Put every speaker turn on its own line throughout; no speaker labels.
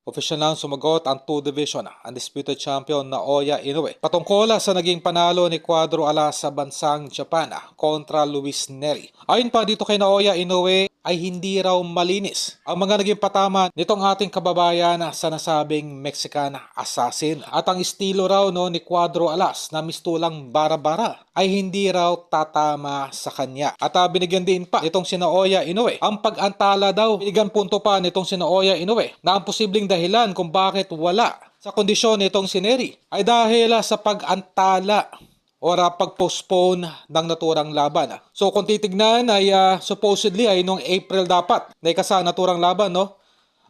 Opisyal na sumagot ang 2 Division undisputed champion na Naoya Inoue patungkol sa naging panalo ni Cuadro Alas sa bansang Japan kontra Luis Neri. Ayon pa dito kay Naoya Inoue ay hindi raw malinis ang mga naging patama nitong ating kababayan sa nasabing Mexican assassin. At ang estilo raw ni Cuadro Alas na mistulang bara-bara ay hindi raw tatama sa kanya. At binigyan din pa itong si Naoya Inoue ang pag-antala daw. Binigyan punto pa nitong si Naoya Inoue na ang posibleng dahilan kung bakit wala sa kondisyon nitong si Neri ay dahil sa pag-antala o pag-postpone ng naturang laban. So kung titignan ay supposedly ay noong April dapat na ikasa naturang laban, no?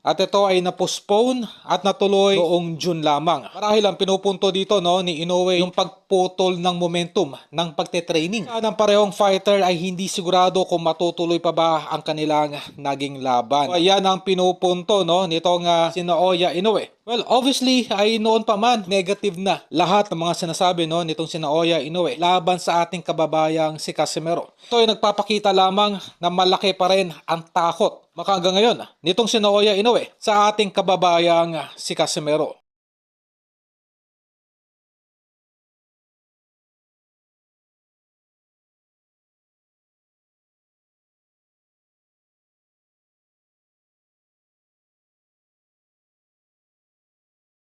At ito ay na-postpone at natuloy noong June lamang. Marahil ang pinupunto dito ni Inoue yung pagputol ng momentum ng pagte-training. Ng parehong fighter ay hindi sigurado kung matutuloy pa ba ang kanilang naging laban. So ayan ang pinupunto nitong si Naoya Inoue. Well, obviously ay noon pa man negative na lahat ng mga sinasabi nitong si Naoya Inoue laban sa ating kababayang si Casimero. Ito ay nagpapakita lamang na malaki pa rin ang takot hanggang ngayon nitong si Naoya Inoue sa ating kababayang si Casimero.